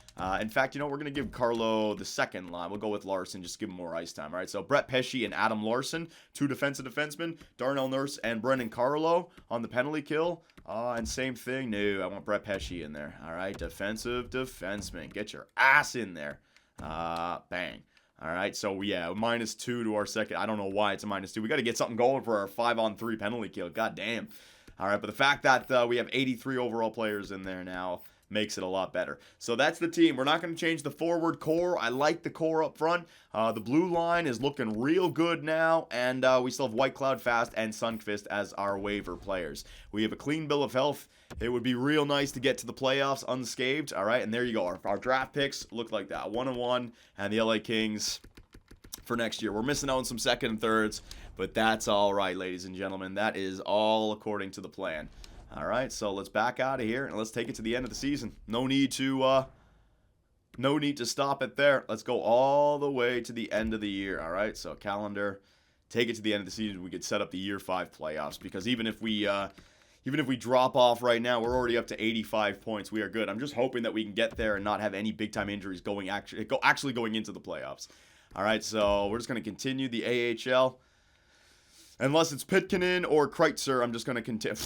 In fact, we're going to give Carlo the 2nd line. We'll go with Larson, just give him more ice time, all right? So Brett Pesci and Adam Larson, 2 defensive defensemen. Darnell Nurse and Brendan Carlo on the penalty kill. And same thing. No, I want Brett Pesci in there, all right? Defensive defenseman. Get your ass in there. Bang. All right, so yeah, -2 to our 2nd. I don't know why it's a -2. We got to get something going for our 5-on-3 penalty kill. God damn. All right, but the fact that we have 83 overall players in there now makes it a lot better. So that's the team. We're not going to change the forward core. I like the core up front. The blue line is looking real good now, and we still have White Cloud, Fast, and Sundqvist as our waiver players. We have a clean bill of health. It would be real nice to get to the playoffs unscathed. All right, and there you go. Our draft picks look like that. 1-1, and the LA Kings for next year. We're missing out on some 2nd and 3rds, but that's all right, ladies and gentlemen. That is all according to the plan. All right, so let's back out of here, and let's take it to the end of the season. No need to stop it there. Let's go all the way to the end of the year, all right? So calendar, take it to the end of the season. We could set up the Year 5 playoffs, because even if we drop off right now, we're already up to 85 points. We are good. I'm just hoping that we can get there and not have any big-time injuries actually going into the playoffs. All right, so we're just going to continue the AHL. Unless it's Pitkanen or Kreitzer, I'm just going to continue.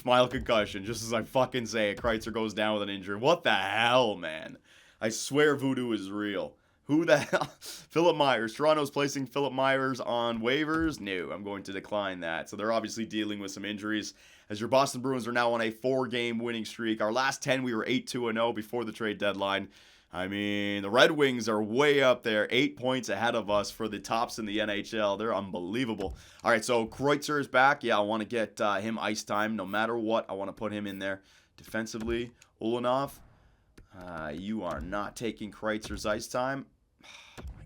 Mild concussion, just as I fucking say it. Kreitzer goes down with an injury. What the hell, man? I swear voodoo is real. Who the hell? Philip Myers. Toronto's placing Philip Myers on waivers? No, I'm going to decline that. So they're obviously dealing with some injuries. As your Boston Bruins are now on a 4-game winning streak. Our last 10, we were 8-2-0 before the trade deadline. I mean, the Red Wings are way up there, 8 points ahead of us for the tops in the NHL. They're unbelievable. All right, so Kreutzer is back. Yeah, I want to get him ice time. No matter what, I want to put him in there. Defensively, Ulanov, you are not taking Kreitzer's ice time. Oh, my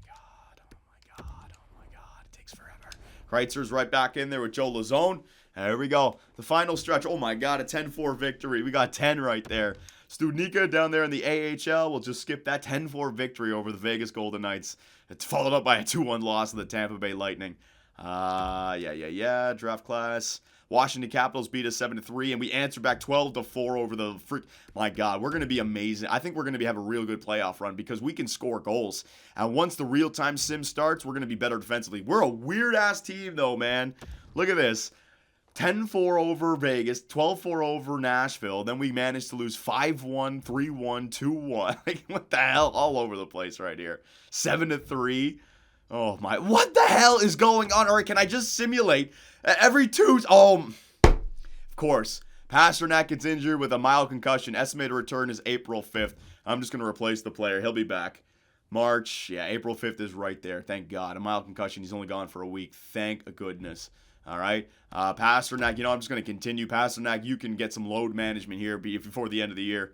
God. It takes forever. Kreitzer's right back in there with Joe Lazone. There we go. The final stretch. Oh, my God, a 10-4 victory. We got 10 right there. Studnicka down there in the AHL will just skip that 10-4 victory over the Vegas Golden Knights. It's followed up by a 2-1 loss to the Tampa Bay Lightning. Draft class. Washington Capitals beat us 7-3, and we answered back 12-4 over the freak. My God, we're going to be amazing. I think we're going to have a real good playoff run because we can score goals. And once the real-time sim starts, we're going to be better defensively. We're a weird-ass team, though, man. Look at this. 10-4 over Vegas, 12-4 over Nashville. Then we managed to lose 5-1, 3-1, 2-1. Like, what the hell? All over the place right here. 7-3. Oh, my. What the hell is going on? All right, can I just simulate every two? Oh, of course. Pasternak gets injured with a mild concussion. Estimated return is April 5th. I'm just going to replace the player. He'll be back. March. Yeah, April 5th is right there. Thank God. A mild concussion. He's only gone for a week. Thank goodness. All right. Pasternak, I'm just going to continue. Pasternak, you can get some load management here before the end of the year.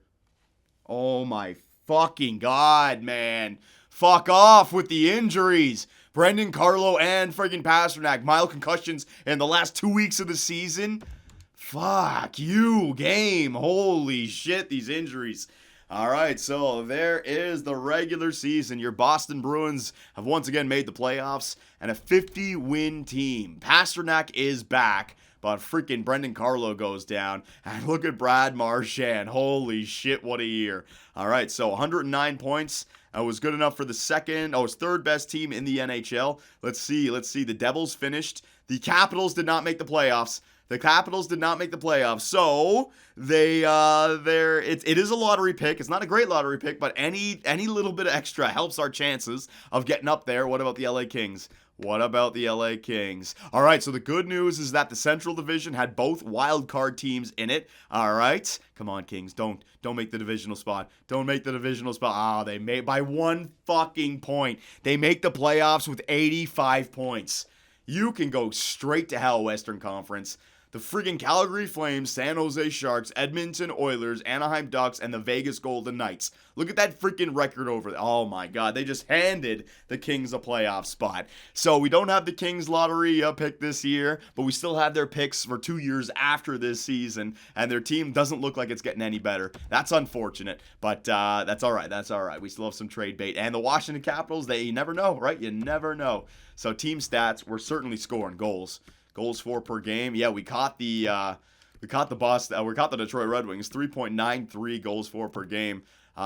Oh, my fucking God, man. Fuck off with the injuries. Brendan Carlo and friggin' Pasternak. Mild concussions in the last 2 weeks of the season. Fuck you, game. Holy shit, these injuries. All right, so there is the regular season. Your Boston Bruins have once again made the playoffs and a 50-win team. Pasternak is back, but freaking Brendan Carlo goes down. And look at Brad Marchand. Holy shit, what a year. All right, so 109 points. Was good enough for the third best team in the NHL. Let's see. The Devils finished. The Capitals did not make the playoffs. So it is a lottery pick. It's not a great lottery pick, but any little bit of extra helps our chances of getting up there. What about the LA Kings? All right, so the good news is that the Central Division had both wild card teams in it. All right. Come on, Kings. Don't make the divisional spot. They made by 1 fucking point. They make the playoffs with 85 points. You can go straight to hell, Western Conference. The friggin' Calgary Flames, San Jose Sharks, Edmonton Oilers, Anaheim Ducks, and the Vegas Golden Knights. Look at that freaking record over there. Oh my God, they just handed the Kings a playoff spot. So we don't have the Kings lottery pick this year, but we still have their picks for 2 years after this season, and their team doesn't look like it's getting any better. That's unfortunate, but that's all right. We still have some trade bait. And the Washington Capitals, you never know, right? You never know. So team stats, we're certainly scoring goals. Goals for per game. Yeah, we caught the Detroit Red Wings. 3.93 goals for per game.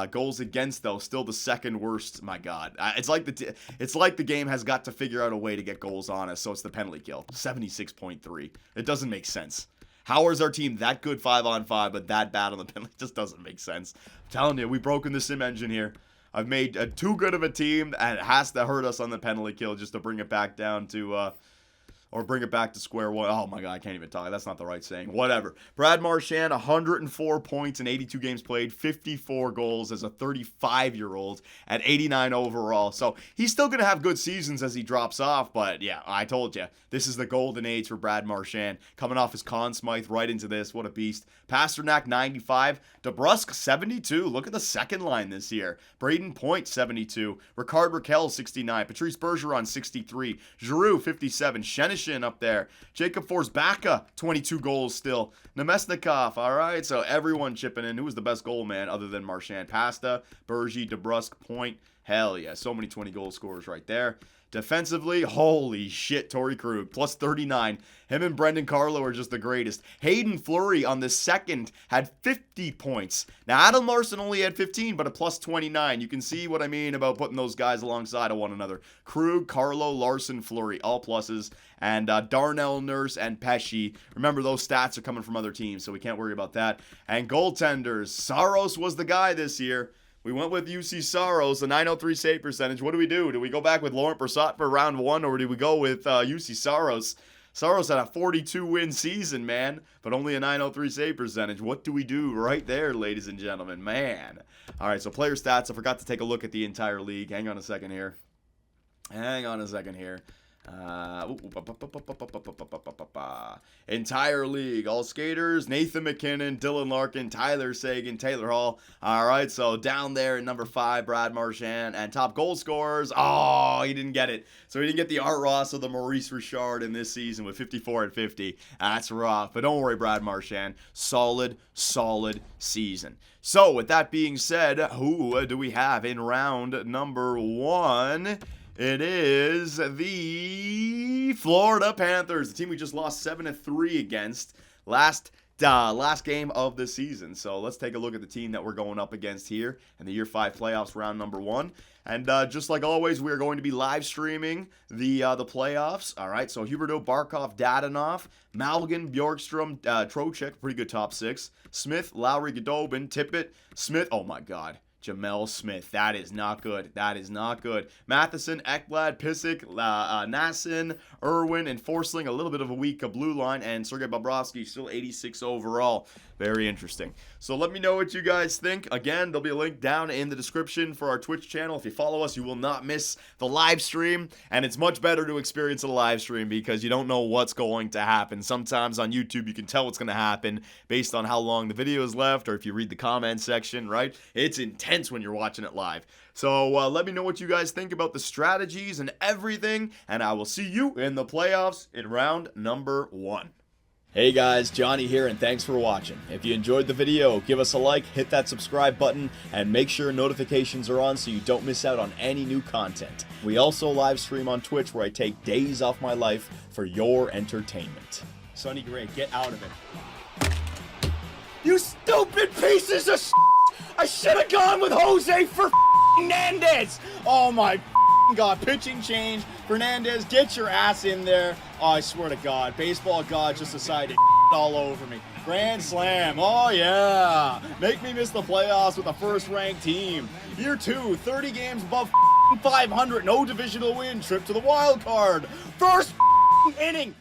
Goals against, though, still the second worst. My God, it's like the game has got to figure out a way to get goals on us. So it's the penalty kill. 76.3. It doesn't make sense. How is our team that good 5-on-5, but that bad on the penalty? It just doesn't make sense. I'm telling you, we've broken the sim engine here. I've made too good of a team, and it has to hurt us on the penalty kill just to bring it back down to. Or bring it back to square one. Oh my God, I can't even talk. That's not the right saying. Whatever. Brad Marchand, 104 points in 82 games played, 54 goals as a 35-year-old at 89 overall. So he's still going to have good seasons as he drops off. But yeah, I told you, this is the golden age for Brad Marchand. Coming off his Conn Smythe right into this. What a beast. Pasternak, 95. DeBrusk, 72. Look at the second line this year. Braden Point, 72. Ricard Raquel, 69. Patrice Bergeron, 63. Giroux, 57. Shenishin up there. Jacob Forsbacka, 22 goals still. Nemesnikov, all right. So everyone chipping in. Who was the best goal man other than Marchand? Pasta, Bergie, DeBrusk, Point. Hell yeah, so many 20-goal scorers right there. Defensively, holy shit, Torrey Krug, plus 39. Him and Brendan Carlo are just the greatest. Hayden Fleury on the second had 50 points. Now, Adam Larson only had 15, but a plus 29. You can see what I mean about putting those guys alongside of one another. Krug, Carlo, Larson, Fleury, all pluses. And Darnell, Nurse, and Pesci. Remember, those stats are coming from other teams, so we can't worry about that. And goaltenders, Saros was the guy this year. We went with UC Saros, a 903 save percentage. What do? Do we go back with Laurent Brossoit for round one, or do we go with UC Saros? Saros had a 42-win season, man, but only a 903 save percentage. What do we do right there, ladies and gentlemen? Man. All right, so player stats. I forgot to take a look at the entire league. Hang on a second here. Entire league, all skaters, Nathan McKinnon, Dylan Larkin, Tyler Sagan, Taylor Hall. All right, so down there at number 5, Brad Marchand, and top goal scorers. Oh, he didn't get it. So he didn't get the Art Ross or the Maurice Richard in this season with 54 and 50. That's rough, but don't worry, Brad Marchand. Solid season. So with that being said, who do we have in round number 1? It is the Florida Panthers, the team we just lost 7-3 against last game of the season. So let's take a look at the team that we're going up against here in the Year 5 playoffs, round number 1. And just like always, we are going to be live streaming the playoffs. All right, so Huberdeau, Barkov, Dadonov, Malgin, Bjorkstrom, Trocheck, pretty good top 6. Smith, Lowry, Godobin, Tippett, Smith. Oh my God. Jamel Smith. That is not good. Matheson, Ekblad, Pissick, Nassin, Irwin, and Forsling. A little bit of a weak blue line. And Sergei Bobrovsky still 86 overall. Very interesting. So let me know what you guys think. Again, there'll be a link down in the description for our Twitch channel. If you follow us, you will not miss the live stream. And it's much better to experience a live stream because you don't know what's going to happen. Sometimes on YouTube, you can tell what's going to happen based on how long the video is left or if you read the comment section, right? It's intense when you're watching it live. So let me know what you guys think about the strategies and everything. And I will see you in the playoffs in round number 1. Hey guys, Johnny here, and thanks for watching. If you enjoyed the video, give us a like, hit that subscribe button, and make sure notifications are on so you don't miss out on any new content. We also live stream on Twitch where I take days off my life for your entertainment. Sonny Gray, get out of it. You stupid pieces of shit! I should have gone with Jose for Fernandez! Oh my God, pitching change. Fernandez, get your ass in there. Oh, I swear to God, baseball God just decided to all over me. Grand slam, oh yeah. Make me miss the playoffs with a first-ranked team. Year 2, 30 games above 500, no divisional win, trip to the wild card. First inning.